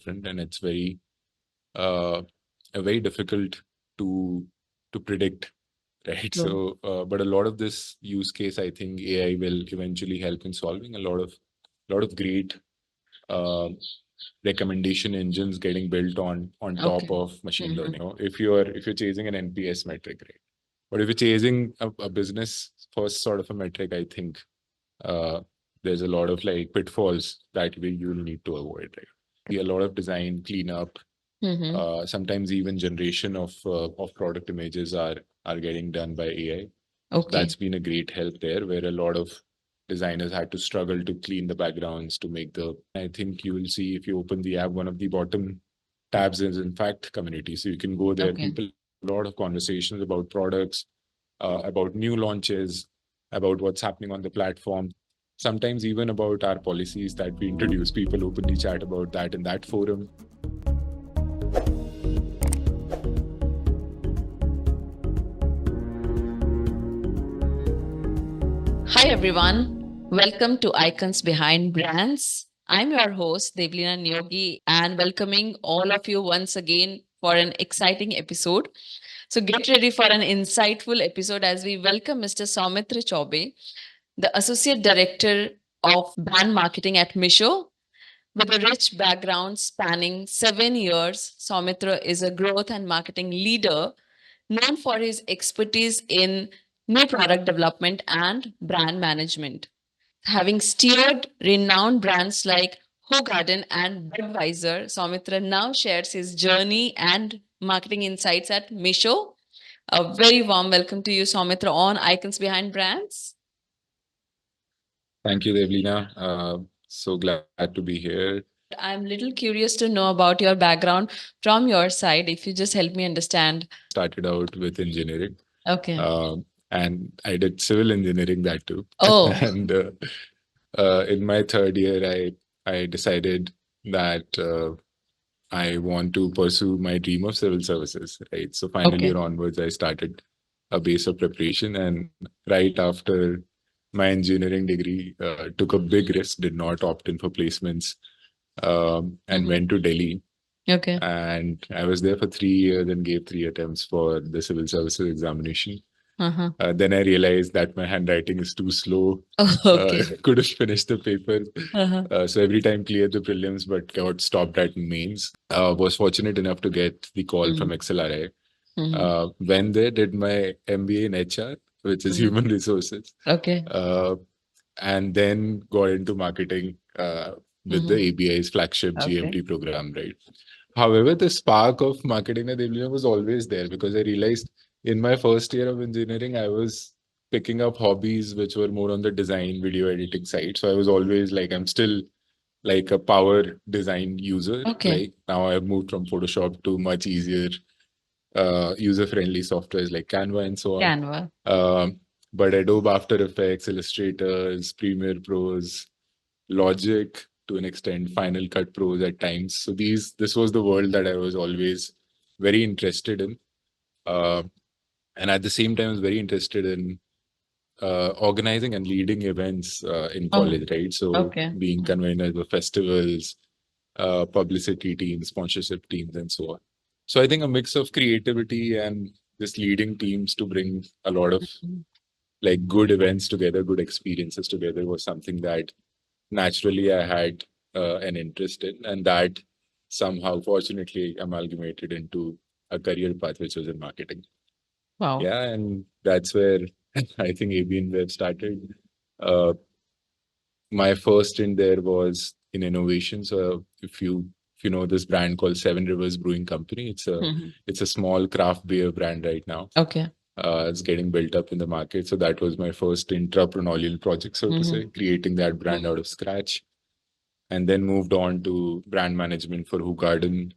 different, and it's uh, very difficult to predict, right? True. But a lot of this use case, I think AI will eventually help in solving a lot of great uh, recommendation engines getting built on top Okay. of machine learning. If you're chasing an NPS metric, right? But if you're chasing a business first sort of a metric, I think uh, there's a lot of like pitfalls that you'll need to avoid, right? A lot of design cleanup, Mm-hmm. sometimes even generation of product images are getting done by AI. So Okay. that's been a great help there, where a lot of designers had to struggle to clean the backgrounds to make the. I think you will see if you open the app, one of the bottom tabs is in fact community, so you can go there. Okay. People a lot of conversations about products, about new launches, about what's happening on the platform. Sometimes even about our policies that we introduce. People openly chat about that in that forum. Hi, everyone. Welcome to Icons Behind Brands. I'm your host, Devleena Neogi, and welcoming all of you once again for an exciting episode. So, get ready for an insightful episode as we welcome Mr. Soumitra Choubey, the Associate Director of Brand Marketing at Meesho. With a rich background spanning 7 years, Soumitra is a growth and marketing leader known for his expertise in new product development and brand management. Having steered renowned brands like Hogarden and Budweiser, Soumitra now shares his journey and marketing insights at Meesho. A very warm welcome to you, Soumitra, on Icons Behind Brands. Thank you, Devleena. So glad to be here. I'm little curious to know about your background from your side. If you just help me understand. Started out with engineering, Okay. and I did civil engineering that too. Oh, And in my third year, I decided that I want to pursue my dream of civil services. Right. So final okay. year onwards, I started a base of preparation, and right after my engineering degree, took a big risk, did not opt in for placements, and Mhm. went to Delhi. Okay. And I was there for 3 years and gave 3 attempts for the civil services examination. Uh-huh. Then I realized that my handwriting is too slow. Oh, okay. Couldn't finish the paper. Uh-huh. So every time cleared the prelims, but got stopped at mains. Was fortunate enough to get the call from Mhm. XLRI. Mhm. When they did my MBA in HR, which is Mhm. human resources, Okay. uh, and then got into marketing with the Mhm. ABI's flagship Okay. GMT program, right? However, the spark of marketing at Devleena was always there, because I realized in my first year of engineering, I was picking up hobbies which were more on the design, video editing side. So I was always like, I'm still like a power design user. Okay. Like now I've moved from Photoshop to much easier, user-friendly softwares like Canva and so on. Canva. Um, but Adobe After Effects, Illustrators, Premiere Pros, Logic to an extent, Final Cut Pros at times. So this was the world that I was always very interested in, uh, and at the same time, I was very interested in organizing and leading events in Oh, college, right? So okay. being conveners of festivals, publicity teams, sponsorship teams, and so on. So I think a mix of creativity and just leading teams to bring a lot of Mhm. like good events together, good experiences together was something that naturally I had an interest in, and that somehow, fortunately, amalgamated into a career path which was in marketing. Wow. Yeah, and that's where I think AB InBev started. Uh, my first stint there was in innovation. So if you know this brand called Seven Rivers Brewing Company, Mhm. it's a small craft beer brand right now. Okay. It's getting built up in the market. So that was my first entrepreneurial project, so to Mhm. say, creating that brand out of scratch, and then moved on to brand management for Who Garden,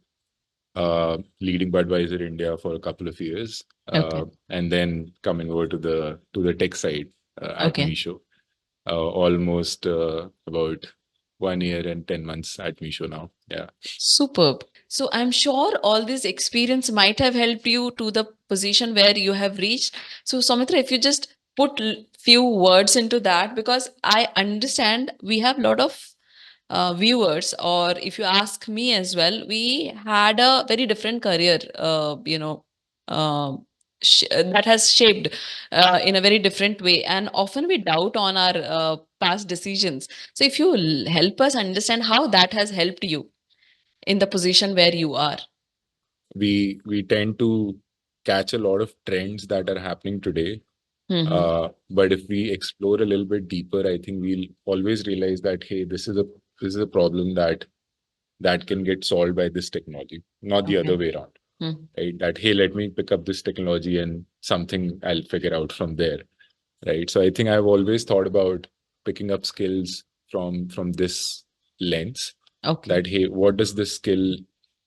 leading Budweiser India for a couple of years, Okay. and then coming over to the tech side at Okay. Meesho, almost about 1 year and 10 months at Meesho now. Yeah. Superb. So I'm sure all this experience might have helped you to the position where you have reached. So Soumitra, if you just put few words into that, because I understand we have a lot of viewers, or if you ask me as well, we had a very different career, that has shaped in a very different way. And often we doubt on our past decisions. So if you help us understand how that has helped you in the position where you are. We tend to catch a lot of trends that are happening today. Mm-hmm. But if we explore a little bit deeper, I think we'll always realize that, hey, this is a problem that can get solved by this technology, not the Okay. other way around. Mm-hmm. Right? That, hey, let me pick up this technology and something I'll figure out from there. Right. So I think I've always thought about picking up skills from this lens. Okay. That, hey, what does this skill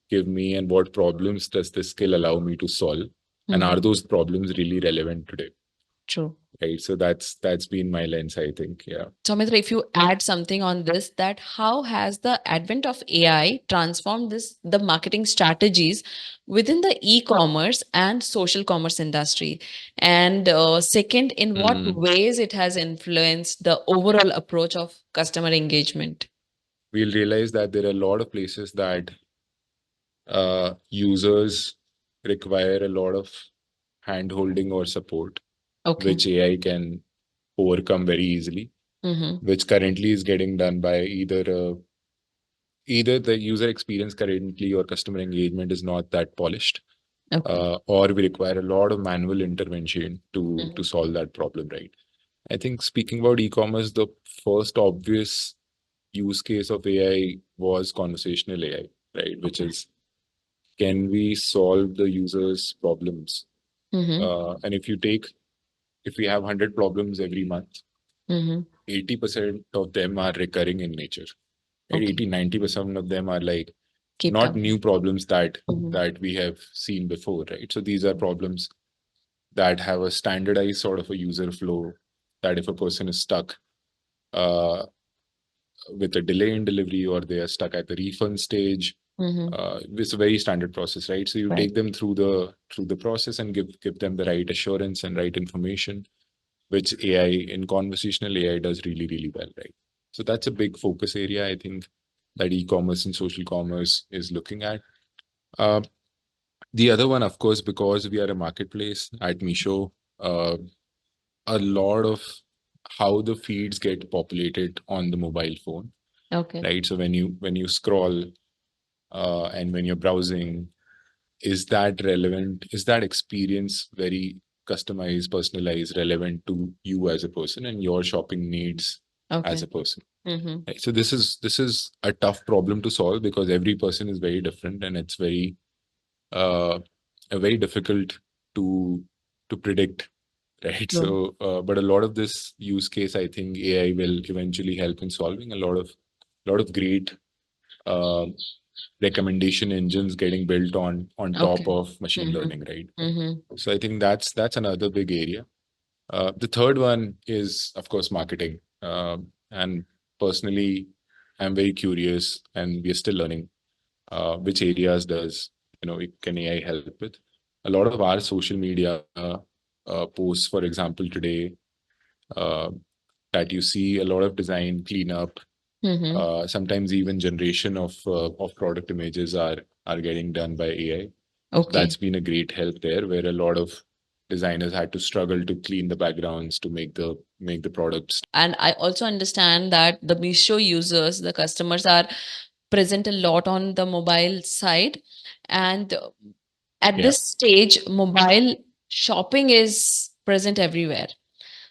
give me, and what problems does this skill allow me to solve, and are Mm-hmm. those problems really relevant today? True. Right. So that's been my lens, I think. Yeah. Soumitra, if you add something on this, that how has the advent of AI transformed the marketing strategies within the e-commerce and social commerce industry? And second, in what Mhm. ways it has influenced the overall approach of customer engagement? We'll realize that there are a lot of places that users require a lot of hand holding or support, Okay. which AI can overcome very easily, Mm-hmm. which currently is getting done by either the user experience currently or customer engagement is not that polished, Okay. or we require a lot of manual intervention to Mm-hmm. solve that problem. Right. I think speaking about e-commerce, the first obvious use case of AI was conversational AI, right? Which Okay. is, can we solve the user's problems? Mm-hmm. And if we have 100 problems every month, Mm-hmm. 80% of them are recurring in nature. Right? Okay. 80-90% of them are like Keep not coming. new problems that Mm-hmm. that we have seen before, right? So these are problems that have a standardized sort of a user flow, that if a person is stuck uh, with a delay in delivery, or they are stuck at the refund stage, Mm-hmm. it's a very standard process, right? So you Right. take them through the process and give them the right assurance and right information, which AI in conversational AI does really, really well, right? So that's a big focus area, I think, that e-commerce and social commerce is looking at. Uh, the other one, of course, because we are a marketplace at Meesho, uh, a lot of how the feeds get populated on the mobile phone, Okay. right? So when you scroll and when you're browsing, is that relevant? Is that experience very customized, personalized, relevant to you as a person and your shopping needs as Okay. a person? Mm-hmm. Right? So this is a tough problem to solve, because every person is very different, and it's uh, very difficult to to predict, right? True. So, but a lot of this use case, I think AI will eventually help in solving a lot of great uh, recommendation engines getting built on top Okay. of machine Mm-hmm. learning, right? Mm-hmm. So I think that's another big area. The third one is, of course, marketing. And personally, I'm very curious, and we are still learning which areas does can AI help with. A lot of our social media posts, for example, today, uh, that you see a lot of design cleanup, Mm-hmm. sometimes even generation of product images are getting done by AI. So Okay. that's been a great help there, where a lot of designers had to struggle to clean the backgrounds to make the products. And I also understand that the Meesho users, the customers, are present a lot on the mobile side. And at Yeah. this stage, mobile shopping is present everywhere.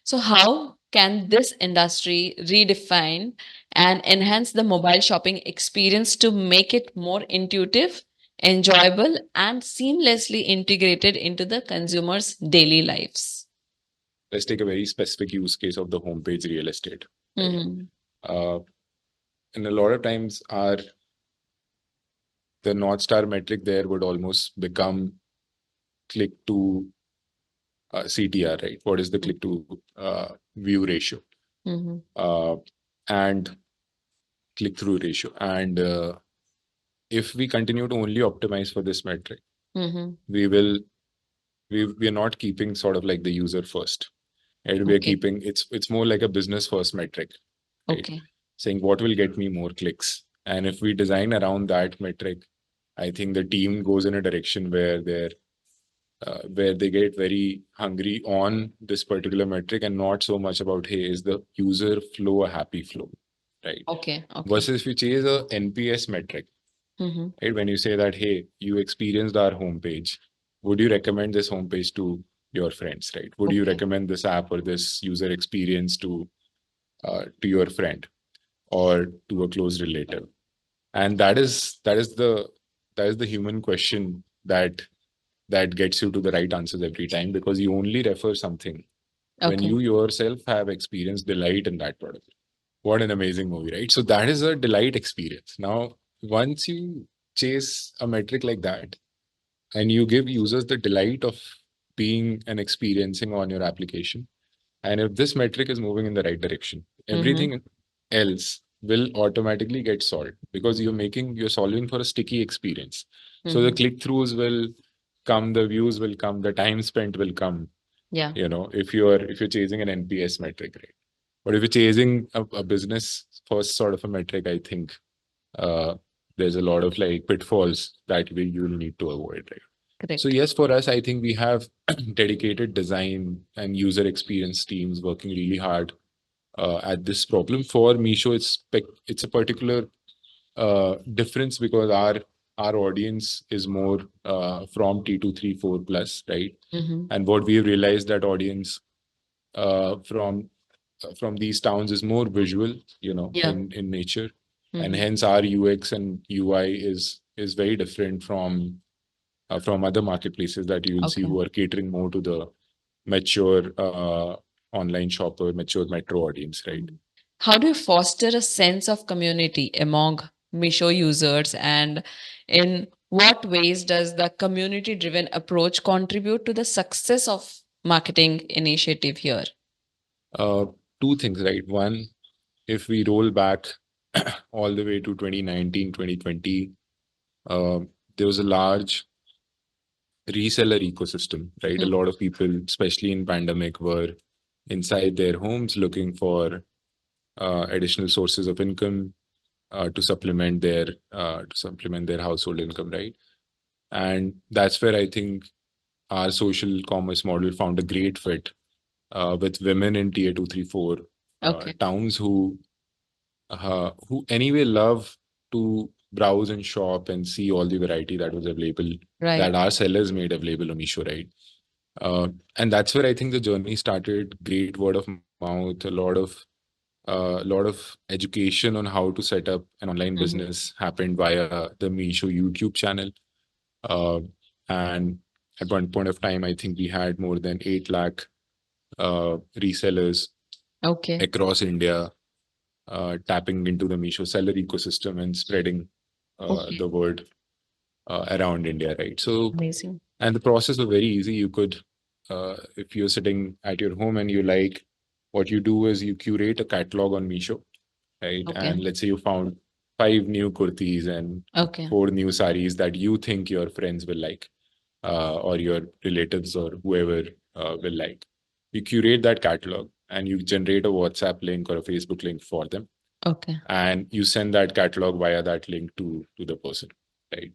So, how can this industry redefine and enhance the mobile shopping experience to make it more intuitive, enjoyable, and seamlessly integrated into the consumer's daily lives? Let's take a very specific use case of the homepage real estate, right? Mhm. Uh, and a lot of times the North Star metric there would almost become click to CTR, right? What is the click to view ratio, Mhm. uh, and click through ratio? And if we continue to only optimize for this metric, Mhm. we will we are not keeping sort of like the user first, right? We are Okay. keeping, it's more like a business first metric, right? Okay. saying what will get me more clicks. And if we design around that metric, I think the team goes in a direction where they get very hungry on this particular metric and not so much about, hey, is the user flow a happy flow, right? Okay. Okay. Versus if you chase a NPS metric, Mm-hmm. right? When you say that, hey, you experienced our homepage, would you recommend this homepage to your friends, right? Would you Okay. recommend this app or this user experience to your friend or to a close relative? And that is the human question that gets you to the right answers every time, because you only refer something when Okay. you yourself have experienced delight in that product. What an amazing movie, right? So that is a delight experience. Now, once you chase a metric like that and you give users the delight of being and experiencing on your application, and if this metric is moving in the right direction, Mm-hmm. everything else will automatically get solved because you're solving for a sticky experience. So the Mm-hmm. click-throughs will come, the views will come, the time spent will come, Yeah. if you're chasing an NPS metric, right? But if you're chasing a business first sort of a metric, I think uh, there's a lot of like pitfalls that you'll need to avoid, right? So Correct. yes, for us, I think we have dedicated design and user experience teams working really hard at this problem. For Meesho, it's a particular difference because our audience is more from T234 plus, right? Mm-hmm. And what we've realized that audience uh, from from these towns is more visual, Yeah. in nature, and Mm-hmm. hence our UX and UI is very different from other marketplaces that you will see Okay. who are catering more to the mature online shopper, mature metro audience, right? Mhm. How do you foster a sense of community among Misho users, and in what ways does the community driven approach contribute to the success of marketing initiative here? Uh, Two things, right? One, if we roll back all the way to 2019, 2020, uh, there was a large reseller ecosystem, right? A Mhm. lot of people, especially in pandemic, were inside their homes looking for additional sources of income to supplement their household income, right? And that's where I think our social commerce model found a great fit with women in tier 2, 3, 4 Okay. towns who anyway love to browse and shop and see all the variety that was available, Right. that our sellers made available on Meesho, right? Uh, and that's where I think the journey started. Great word of mouth, a lot of education on how to set up an online Mhm. business happened via the Meesho YouTube channel. Uh, and at one point of time, I think we had more than 8 lakh resellers Okay. across India tapping into the Meesho seller ecosystem and spreading Okay. the word around India, right? So, Amazing. and the process was very easy. You could, if you're sitting at your home and you like, what you do is you curate a catalog on Meesho, right? Okay. And let's say you found 5 new kurtis and Okay. 4 new saris that you think your friends will like, or your relatives or whoever will like. You curate that catalog and you generate a WhatsApp link or a Facebook link for them, Okay. and you send that catalog via that link to the person, right?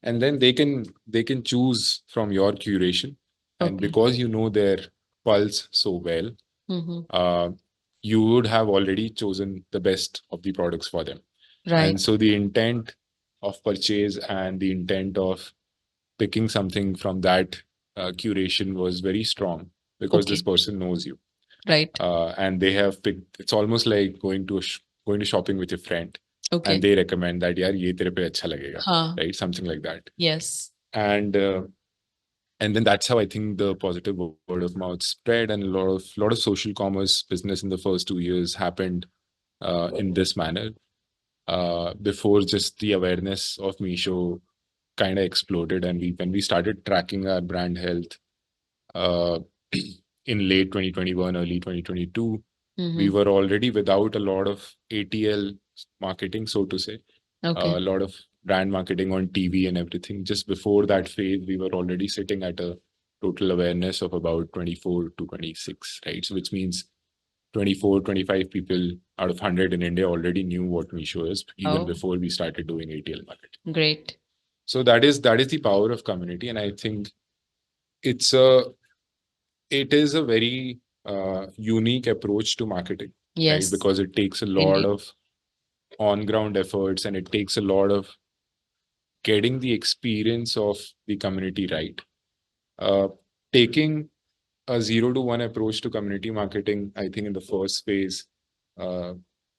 And then they can choose from your curation, and Okay. because you know their pulse so well, Mm-hmm. uh, you would have already chosen the best of the products for them. And Right. so the intent of purchase and the intent of picking something from that curation was very strong because this Okay. person knows you, Right. and they have picked. It's almost like going to shopping with your friend, and Okay. they recommend that, yaar ye tere pe acha lagega, Huh. right? Something like that. Yes. And uh, and then that's how I think the positive word of mouth spread, and a lot of social commerce business in the first 2 years happened in this manner. Before, just the awareness of Meesho kind of exploded, and when we started tracking our brand health uh, in late 2021, early 2022, we Mm-hmm. were already without a lot of ATL marketing, so to say, Okay. a lot of brand marketing on TV and everything. Just before that phase, we were already sitting at a total awareness of about 24 to 26, right? So, which means 24, 25 people out of 100 in India already knew what Meesho is even Oh, before we started doing ATL marketing. great. So that is the power of community, and I think it's a it is a very unique approach to marketing, right? Yes, Because it takes a lot indeed. of on ground efforts, and it takes a lot of getting the experience of the community right. Uh, Taking a 0 to 1 approach to community marketing, I think in the first phase, uh,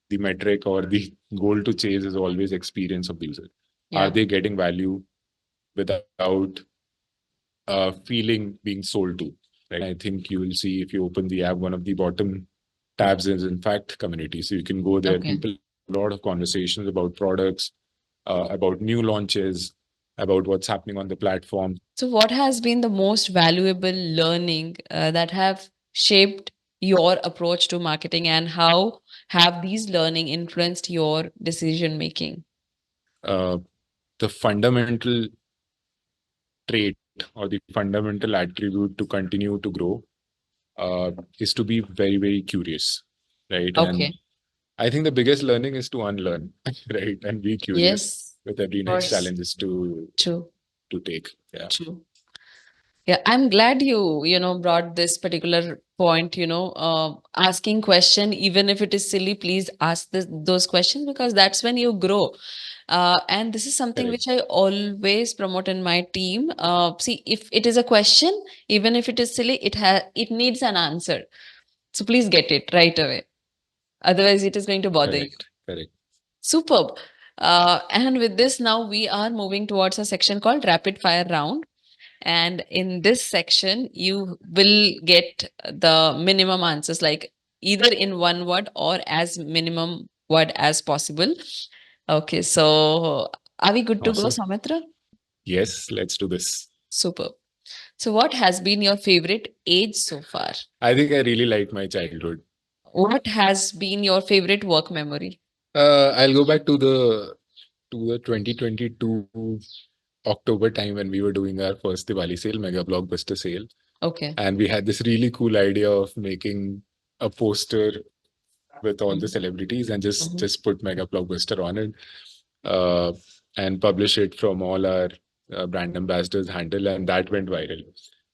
the metric or the goal to chase is always experience of the user. Are Yeah. they getting value without feeling being sold to? Right. And I think you will see if you open the app, one of the bottom tabs is in fact community. So you can go there. Okay. People have a lot of conversations about products, about new launches, about what's happening on the platform. So, what has been the most valuable learning that have shaped your approach to marketing, and how have these learning influenced your decision making? Uh, the fundamental trait or the fundamental attribute to continue to grow is to be very, very curious, right? And Okay. I think the biggest learning is to unlearn, right? And be curious Yes, with every of next course. challenges True. to take. Yeah, True. Yeah, I'm glad you brought this particular point, asking question, even if it is silly, please ask those questions, because that's when you grow. And this is something correct, which I always promote in my team. See, if it is a question, even if it is silly, it needs an answer. So please get it right away. Otherwise, it is going to bother you. correct. Superb. And with this, now we are moving towards a section called rapid fire round. And in this section, you will get the minimum answers, like either in one word or as minimum word as possible. Okay, so are we good to go, Awesome. Soumitra? Yes, let's do this. Super. So, what has been your favorite age so far? I think I really like my childhood. What has been your favorite work memory? I'll go back to the 2022 October time when we were doing our first Diwali sale, mega blockbuster sale, Okay. and we had this really cool idea of making a poster with all the Mhm. celebrities and just Mhm. put mega blockbuster on it, uh, and publish it from all our brand ambassadors handle, and that went viral,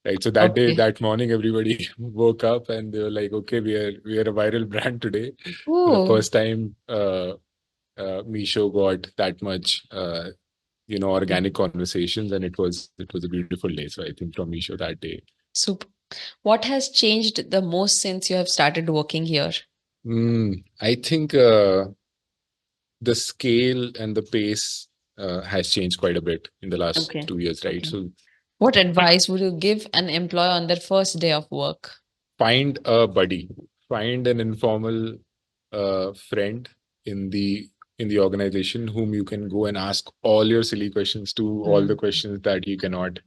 right? So Okay. that morning everybody woke up and they were like, okay, we are a viral brand today. For the Oh, first time, Meesho got that much organic conversations, and it was a beautiful day. So I think from Meesho that day. super. What has changed the most since you have started working here? I think the scale and the pace has changed quite a bit in the last Okay. 2 years, right? Okay. So What advice would you give an employee on their first day of work? find a buddy, find an informal friend in the organization whom you can go and ask all your silly questions to, all the Mm. questions that you cannot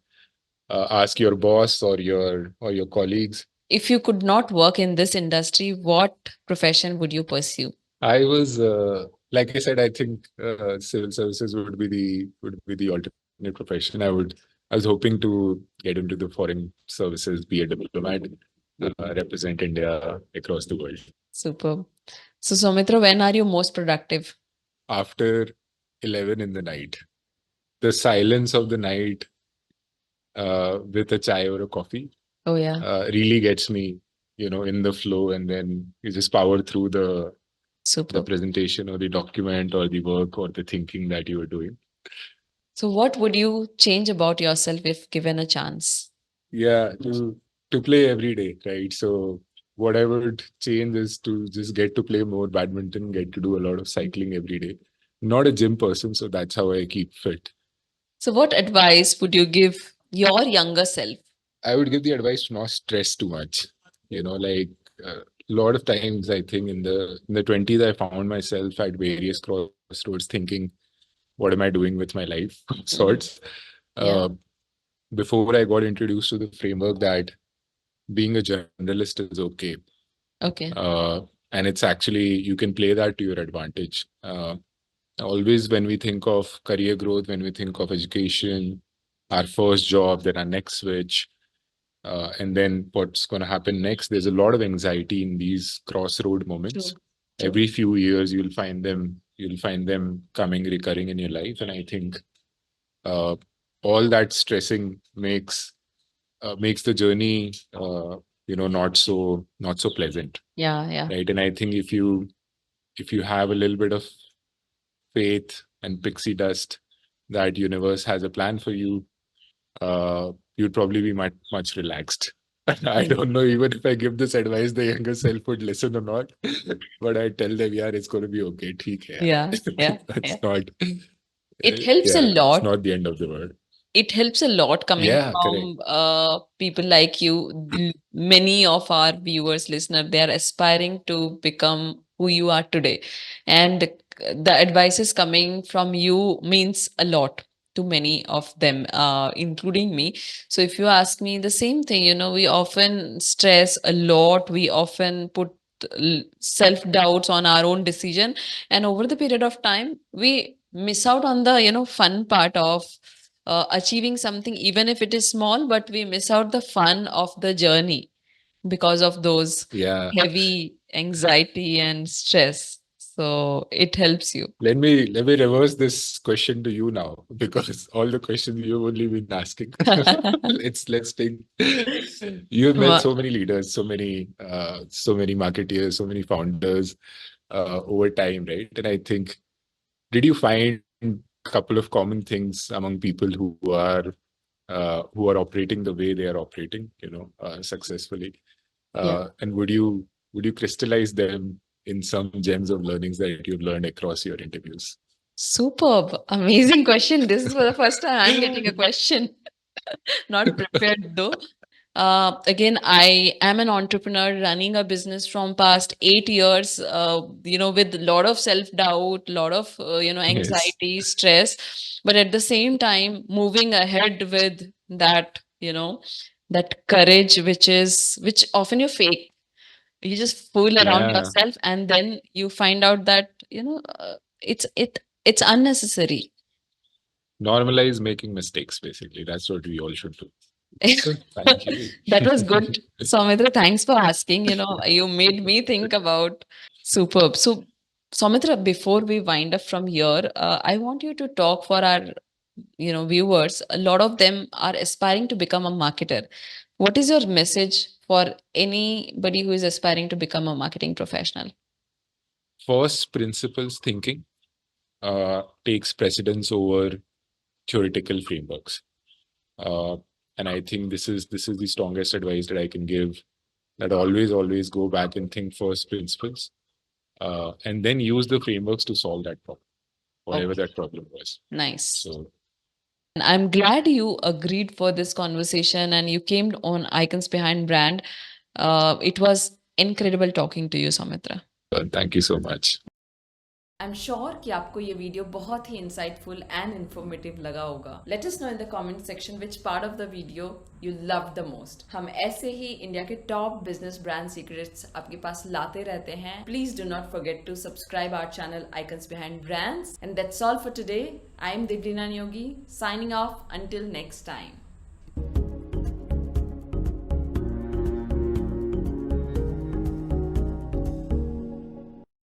ask your boss or your colleagues. If you could not work in this industry, what profession would you pursue? I was like I said, I think civil services would be the alternate profession. I was hoping to get into the foreign services, be a diplomat, represent India across the world. Superb. So, Soumitra, when are you most productive? After 11 in the night, the silence of the night with a chai or a coffee Oh, yeah. really gets me, in the flow, and then you just power through the Superb. presentation or the document or the work or the thinking that you are doing. So, what would you change about yourself if given a chance? Yeah, to play every day, right? So what I would change is to just get to play more badminton, get to do a lot of cycling every day. Not a gym person, so that's how I keep fit. So, what advice would you give your younger self? I would give the advice to not stress too much. Like a lot of times, I think in the 20s, I found myself at various crossroads thinking, what am I doing with my life? Mhm. Sorts. Yeah. Uh, Before I got introduced to the framework that being a journalist is okay. Okay. uh, and it's actually you can play that to your advantage. Always when we think of career growth, when we think of education, our first job, then our next switch, and then what's going to happen next? There's a lot of anxiety in these crossroad moments. True. Every few years, you'll find them. You'll find them coming, recurring in your life, and I think uh, all that stressing makes the journey, not so pleasant, Yeah. right? And I think if you have a little bit of faith and pixie dust that universe has a plan for you, you'd probably be much relaxed. I don't know even if I give this advice, the younger self would listen or not. But I tell them, yeah, it's going to be okay. ठीक है यार. Yeah. It's not. It helps a Yeah, it's lot. not the end of the world. It helps a lot coming Yeah, correct. from people like you. Many of our viewers, listener, they are aspiring to become who you are today, and the advices coming from you means a lot to many of them, including me. So if you ask me the same thing, we often stress a lot. We often put self doubts on our own decision, and over the period of time, we miss out on the fun part of achieving something, even if it is small, but we miss out the fun of the journey because of those Yeah. heavy anxiety and stress. So it helps you. Let me reverse this question to you now because all the questions you've only been asking. Let's take. You've met Wha- so many leaders, so many marketeers, so many founders over time, right? And I think, did you find a couple of common things among people who are operating the way they are operating, successfully? yeah. And would you crystallize them in some gems of learnings that you've learned across your interviews? Superb. Amazing question. This is for the first time I'm getting a question. Not prepared though. Again, I am an entrepreneur running a business from past 8 years, with a lot of self-doubt, lot of, Yes. anxiety, stress, but at the same time, moving ahead with that courage, which often you fake. You just fool around Yeah. yourself, and then you find out that, it's unnecessary. Normalize making mistakes, basically. That's what we all should do. Thank you. That was good. Soumitra, thanks for asking. You made me think about superb. So, Soumitra, before we wind up from here, I want you to talk for our, viewers. A lot of them are aspiring to become a marketer. What is your message for anybody who is aspiring to become a marketing professional? First principles thinking takes precedence over theoretical frameworks. Uh, and I think this is the strongest advice that I can give. That always go back and think first principles, and then use the frameworks to solve that problem, whatever Okay, that problem was. nice. So And I'm glad you agreed for this conversation and you came on Icons Behind Brand. It was incredible talking to you, Soumitra. thank you so much. I am sure कि आपको ये video बहुत ही insightful and informative लगा होगा. Let us know in the comment section which part of the video you love the most. हम ऐसे ही India के टॉप बिजनेस ब्रांड सीक्रेट्स आपके पास लाते रहते हैं. Please do not forget to subscribe our channel icons behind brands. And that's all for today. I am Devleena Neogi signing off until next time.